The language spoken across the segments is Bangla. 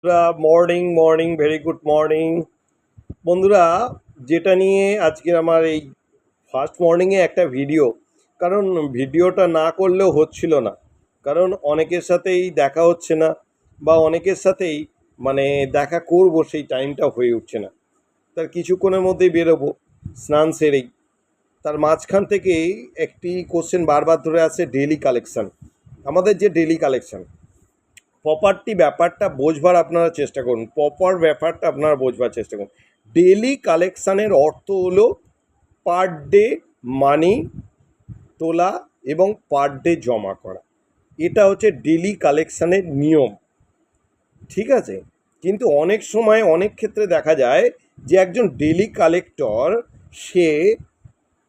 বন্ধুরা, morning morning, very good morning. বন্ধুরা, যেটা নিয়ে আজকে আমার এই ফার্স্ট মর্নিংয়ে একটা ভিডিও, কারণ ভিডিওটা না করলেও হচ্ছিল না, কারণ অনেকের সাথেই দেখা হচ্ছে না, বা অনেকের সাথেই মানে দেখা করব সেই টাইমটা হয়ে উঠছে না। তার কিছুক্ষণের মধ্যেই বেরোবো স্নান সেরেই। তার মাঝখান থেকেই একটি কোশ্চেন বারবার ধরে আসে, ডেইলি কালেকশন। আমাদের যে ডেইলি কালেকশন, প্রপার্টি ব্যাপারটা বোঝবার আপনারা চেষ্টা করুন, প্রপার ব্যাপারটা আপনারা বোঝবার চেষ্টা করুন। ডেলি কালেকশানের অর্থ হলো পার ডে মানি তোলা এবং পার ডে জমা করা। এটা হচ্ছে ডেলি কালেকশানের নিয়ম, ঠিক আছে? কিন্তু অনেক সময় অনেক ক্ষেত্রে দেখা যায় যে একজন ডেলি কালেক্টর সে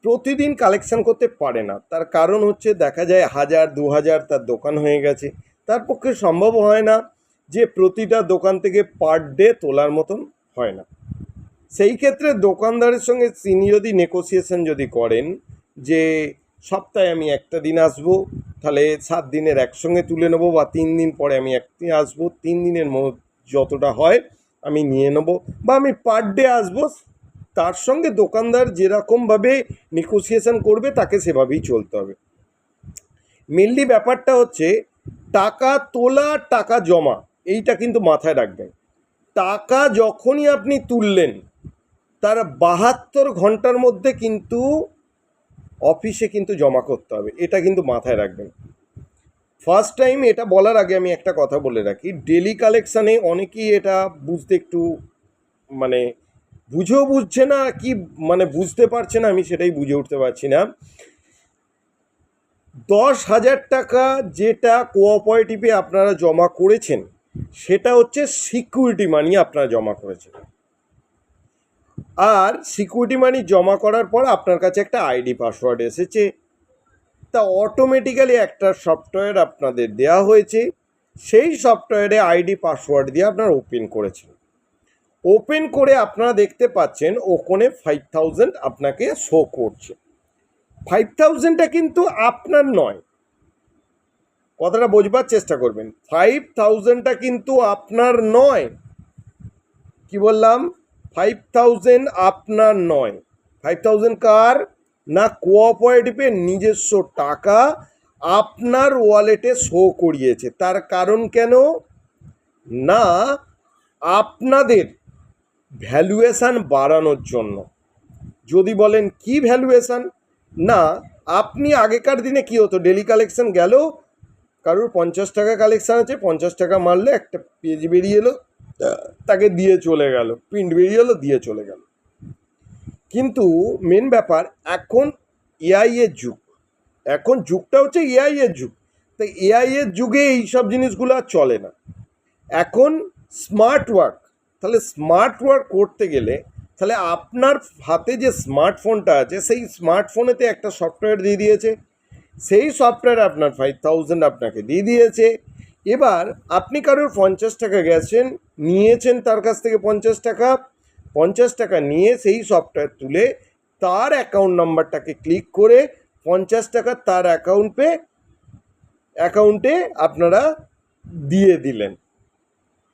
প্রতিদিন কালেকশন করতে পারে না। তার কারণ হচ্ছে দেখা যায় 1000-2000 তার দোকান হয়ে গেছে, তার পক্ষে সম্ভব হয় না যে প্রতিটা দোকান থেকে পার ডে তোলার মতন হয় না। সেই ক্ষেত্রে দোকানদারের সঙ্গে তিনি যদি নেগোসিয়েশন যদি করেন যে সপ্তাহে আমি একটা দিন আসবো, তাহলে 7 দিনের একসঙ্গে তুলে নেবো, বা 3 দিন পরে আমি একদিন আসবো, 3 দিনের যতটা হয় আমি নিয়ে নেবো, বা আমি পার ডে আসবো, তার সঙ্গে দোকানদার যেরকমভাবে নেগোসিয়েশন করবে তাকে সেভাবেই চলতে হবে। মেনলি ব্যাপারটা হচ্ছে টাকা তোলা, টাকা জমা, এইটা কিন্তু মাথায় রাখবেন। টাকা যখনই আপনি তুললেন তার 72 ঘন্টার মধ্যে কিন্তু অফিসে কিন্তু জমা করতে হবে, এটা কিন্তু মাথায় রাখবেন। ফার্স্ট টাইম এটা বলার আগে আমি একটা কথা বলে রাখি, ডেলি কালেকশানে অনেকেই এটা বুঝতে একটু মানে বুঝেও বুঝছে না, কি মানে বুঝতে পারছে না, আমি সেটাই বুঝে উঠতে পারছি না। 10,000 টাকা যেটা কোঅপারেটিভে আপনারা জমা করেছেন সেটা হচ্ছে সিকিউরিটি মানি আপনারা জমা করেছেন। আর সিকিউরিটি মানি জমা করার পর আপনার কাছে একটা আইডি পাসওয়ার্ড এসেছে, তা অটোমেটিক্যালি একটা সফটওয়্যার আপনাদের দেওয়া হয়েছে, সেই সফটওয়্যারে আইডি পাসওয়ার্ড দিয়ে আপনারা ওপেন করেছেন। ওপেন করে আপনারা দেখতে পাচ্ছেন ওখানে 5000 আপনাকে শো করছে। 5000টা কিন্তু আপনার নয়, কথাটা বোঝবার চেষ্টা করবেন। 5000টা কিন্তু আপনার নয়। কি বললাম? 5000 আপনার নয়। 5000 কার? না, কোঅপারেটিভের নিজস্ব টাকা আপনার ওয়ালেটে শো করিয়েছে। তার কারণ কেন? না, আপনাদের ভ্যালুয়েশান বাড়ানোর জন্য। যদি বলেন কি ভ্যালুয়েশান? না, আপনি আগেকার দিনে কি হতো, ডেলি কালেকশন গেল, কারোর 50 টাকা কালেকশান আছে, 50 টাকা মারলে একটা পেজ বেরিয়ে এলো, তাকে দিয়ে চলে গেল, প্রিন্ট বেরিয়ে এলো, দিয়ে চলে গেল। কিন্তু মেন ব্যাপার, এখন এআই এর যুগ, এখন যুগটা হচ্ছে এআই এর যুগ। তাই এআই এর যুগে এইসব জিনিসগুলো আর চলে না। এখন স্মার্ট ওয়ার্ক, তাহলে স্মার্ট ওয়ার্ক করতে গেলে তাহলে আপনার হাতে যে স্মার্টফোনটা আছে সেই স্মার্টফোনেতে একটা সফটওয়্যার দিয়ে দিয়েছে, সেই সফটওয়্যার আপনার 5000 আপনাকে দিয়ে দিয়েছে। এবার আপনি কারোর 50 টাকা গেছেন, নিয়েছেন তার কাছ থেকে 50 টাকা নিয়ে সেই সফটওয়্যার তুলে তার অ্যাকাউন্ট নাম্বারটাকে ক্লিক করে 50 টাকা তার অ্যাকাউন্টে আপনারা দিয়ে দিলেন।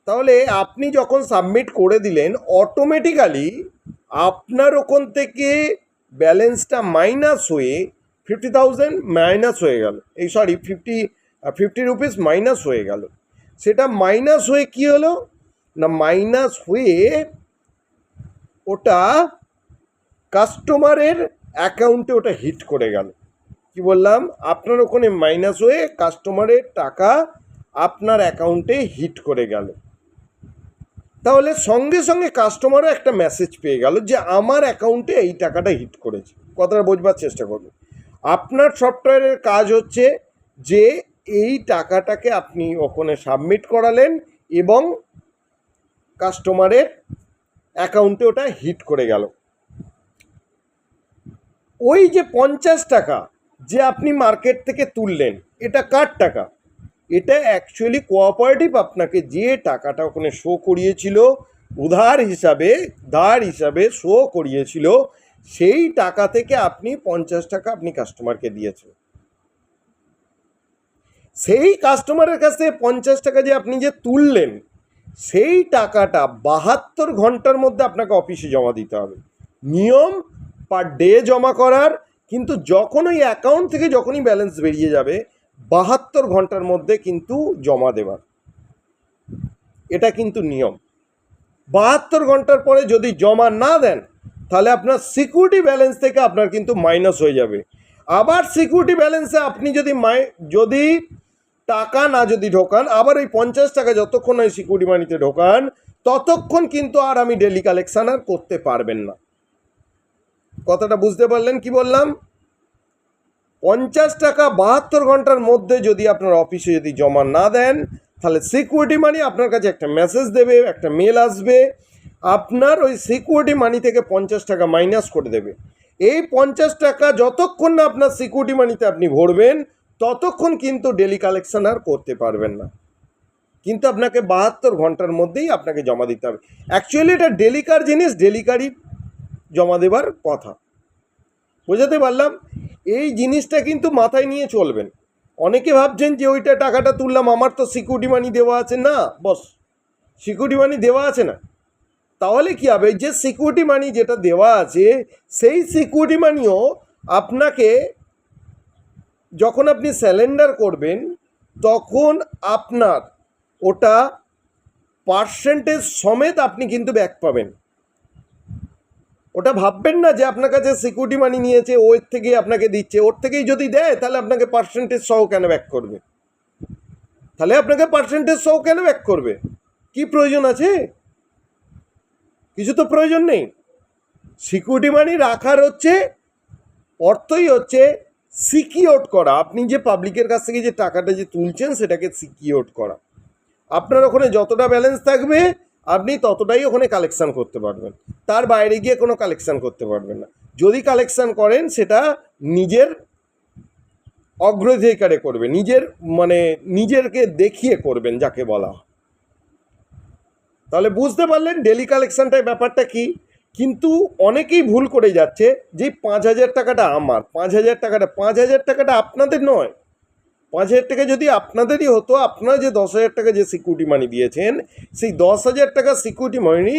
তাহলে আপনি যখন সাবমিট করে দিলেন, অটোমেটিক্যালি আপনার ওখান থেকে ব্যালেন্সটা মাইনাস হয়ে 50,000 মাইনাস হয়ে গেল, এই সরি 50 রুপিস মাইনাস হয়ে গেল। সেটা মাইনাস হয়ে কি হলো না, মাইনাস হয়ে ওটা কাস্টমারের অ্যাকাউন্টে ওটা হিট করে গেল। কি বললাম? আপনার ওখানে মাইনাস হয়ে কাস্টমারের টাকা আপনার অ্যাকাউন্টে হিট করে গেল। তাহলে সঙ্গে সঙ্গে কাস্টমারও একটা মেসেজ পেয়ে গেল যে আমার অ্যাকাউন্টে এই টাকাটা হিট করেছে। কথাটা বোঝবার চেষ্টা করুন। আপনার সফটওয়্যারের কাজ হচ্ছে যে এই টাকাটাকে আপনি ওখানে সাবমিট করালেন এবং কাস্টমারের অ্যাকাউন্টে ওটা হিট করে গেল। ওই যে 50 টাকা যে আপনি মার্কেট থেকে তুললেন, এটা কার টাকা? এটা অ্যাকচুয়ালি কোঅপারেটিভ আপনাকে যে টাকাটা ওখানে শো করিয়েছিল, ধার হিসাবে শো করিয়েছিল, সেই টাকা থেকে আপনি 50 টাকা আপনি কাস্টমারকে দিয়েছেন। সেই কাস্টমারের কাছ থেকে 50 টাকা যে আপনি যে তুললেন, সেই টাকাটা 72 ঘন্টার মধ্যে আপনাকে অফিসে জমা দিতে হবে। নিয়ম পার ডে জমা করার, কিন্তু যখন ওই অ্যাকাউন্ট থেকে যখনই ব্যালেন্স বেরিয়ে যাবে 72 ঘন্টার মধ্যে কিন্তু জমা দেওয়ার, এটা কিন্তু নিয়ম। 72 ঘন্টার পরে যদি জমা না দেন তাহলে আপনার সিকিউরিটি ব্যালেন্স থেকে আপনার কিন্তু মাইনাস হয়ে যাবে। আবার সিকিউরিটি ব্যালেন্সে আপনি যদি টাকা না যদি ঢোকান, আবার ওই 50 টাকা যতক্ষণ ওই সিকিউরিটি মানিতে ঢোকান ততক্ষণ কিন্তু আর আমি ডেলি কালেকশন আর করতে পারবেন না। কথাটা বুঝতে পারলেন কি বললাম? 50 টাকা 72 ঘন্টার মধ্যে যদি আপনার অফিসে যদি জমা না দেন তাহলে সিকিউরিটি মানি আপনার কাছে একটা মেসেজ দেবে, একটা মেল আসবে, আপনার ওই সিকিউরিটি মানি থেকে 50 টাকা মাইনাস করে দেবে। এই 50 টাকা যতক্ষণ না আপনার সিকিউরিটি মানিতে আপনি ভরবেন ততক্ষণ কিন্তু ডেলি কালেকশন আর করতে পারবেন না, কিন্তু আপনাকে 72 ঘন্টার মধ্যেই আপনাকে জমা দিতে হবে। অ্যাকচুয়ালি এটা ডেলিকার জিনিস, ডেলিকারই জমা দেবার কথা। বোঝাতে পারলাম? এই জিনিসটা কিন্তু মাথায় নিয়ে চলবেন। অনেকে ভাবছেন যে ওইটা টাকাটা তুললাম, আমার তো সিকিউরিটি মানি দেওয়া আছে। না বস, সিকিউরিটি মানি দেওয়া আছে না, তাহলে কি হবে? যে সিকিউরিটি মানি যেটা দেওয়া আছে সেই সিকিউরিটি মানিও আপনাকে যখন আপনি স্যালেন্ডার করবেন তখন আপনার ওটা পার্সেন্টেজ সমেত আপনি কিন্তু ব্যাক পাবেন। ওটা ভাববেন না যে আপনার কাছে সিকিউরিটি মানি নিয়েছে ওর থেকেই আপনাকে দিচ্ছে, ওর থেকেই যদি দেয় তাহলে আপনাকে পার্সেন্টেজ সহ কেন ব্যাক করবে? তাহলে আপনাকে পার্সেন্টেজ সহ কেন ব্যাক করবে? কি প্রয়োজন আছে? কিছু তো প্রয়োজন নেই। সিকিউরিটি মানি রাখার অর্থই হচ্ছে সিকিওর করা। আপনি যে পাবলিকের কাছ থেকে যে টাকাটা যে তুলছেন সেটাকে সিকিওর করা। আপনার ওখানে যতটা ব্যালেন্স থাকবে আপনি ততটাই ওখানে কালেকশান করতে পারবেন, তার বাইরে গিয়ে কোনো কালেকশান করতে পারবেন না। যদি কালেকশান করেন সেটা নিজের অগ্রাধিকারে করবে, নিজেরকে দেখিয়ে করবেন যাকে বলা। তাহলে বুঝতে পারলেন ডেলি কালেকশানটার ব্যাপারটা কি। কিন্তু অনেকেই ভুল করে যাচ্ছে যে 5,000 টাকাটা আমার, 5,000 টাকাটা আপনাদের নয়। 5,000 টাকা যদি আপনাদেরই হতো, আপনারা যে 10,000 টাকা যে সিকিউরিটি মানি দিয়েছেন সেই 10,000 টাকা সিকিউরিটি মানি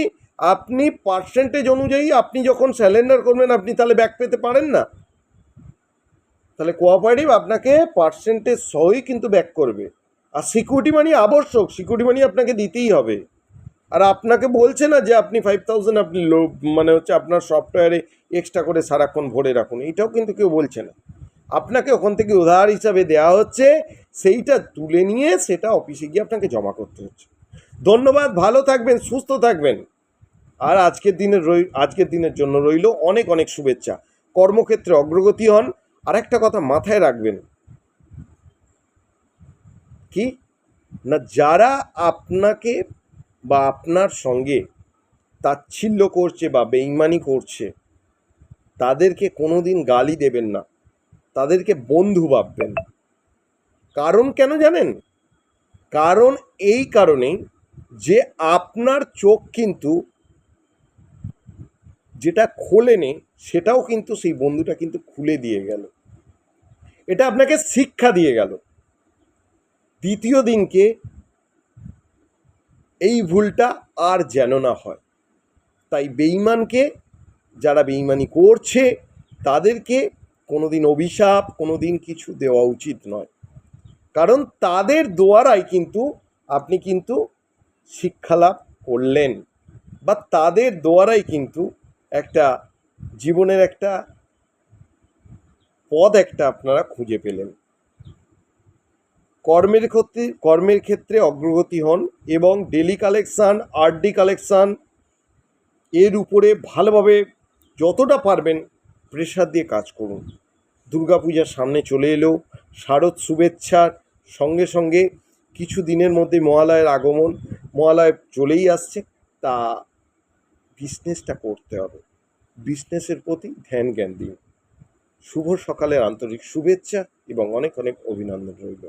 আপনি পার্সেন্টেজ অনুযায়ী আপনি যখন স্যালেন্ডার করবেন আপনি তাহলে ব্যাক পেতে পারেন না। তাহলে কোঅপারেটিভ আপনাকে পার্সেন্টেজ সহই কিন্তু ব্যাক করবে। আর সিকিউরিটি মানি আবশ্যক, সিকিউরিটি মানি আপনাকে দিতেই হবে। আর আপনাকে বলছে না যে আপনি 5,000 আপনি আপনার সফটওয়্যারে এক্সট্রা করে সারাক্ষণ ভরে রাখুন, এইটাও কিন্তু কেউ বলছে না। আপনাকে ওখান থেকে উধার হিসাবে দেওয়া হচ্ছে, সেইটা তুলে নিয়ে সেটা অফিসে গিয়ে আপনাকে জমা করতে হচ্ছে। ধন্যবাদ, ভালো থাকবেন, সুস্থ থাকবেন। আর আজকের দিনের জন্য রইল অনেক অনেক শুভেচ্ছা। কর্মক্ষেত্রে অগ্রগতি হন। আর একটা কথা মাথায় রাখবেন, কি না, যারা আপনাকে বা আপনার সঙ্গে তাচ্ছিল্য করছে বা বেইমানি করছে তাদেরকে কোনোদিন গালি দেবেন না, তাদেরকে বন্ধু ভাববেন। কারণ কেন জানেন? কারণ এই কারণেই যে আপনার চোখ কিন্তু যেটা খোলেনি সেটাও কিন্তু সেই বন্ধুটা কিন্তু খুলে দিয়ে গেল, এটা আপনাকে শিক্ষা দিয়ে গেল। দ্বিতীয় দিনকে এই ভুলটা আর যেন না হয়। তাই বেঈমানকে, যারা বেঈমানি করছে তাদেরকে কোনোদিন অভিশাপ, কোনোদিন কিছু দেওয়া উচিত নয়। কারণ তাদের দ্বারাই কিন্তু আপনি কিন্তু শিক্ষালাভ করলেন, বা তাদের দ্বারাই কিন্তু একটা জীবনের একটা পথ আপনারা খুঁজে পেলেন। কর্মের ক্ষেত্রে অগ্রগতি হন এবং ডেলি কালেকশান, আরডি কালেকশান এর উপরে ভালোভাবে যতটা পারবেন প্রেশার দিয়ে কাজ করুন। দুর্গাপূজার সামনে চলে এলেও শারদ শুভেচ্ছার সঙ্গে সঙ্গে কিছু দিনের মধ্যে মহালয়ের আগমন, মহালয় চলেই আসছে, তা বিজনেসটা করতে হবে। বিজনেসের প্রতি ধ্যান জ্ঞান দিন। শুভ সকালের আন্তরিক শুভেচ্ছা এবং অনেক অনেক অভিনন্দন রইল।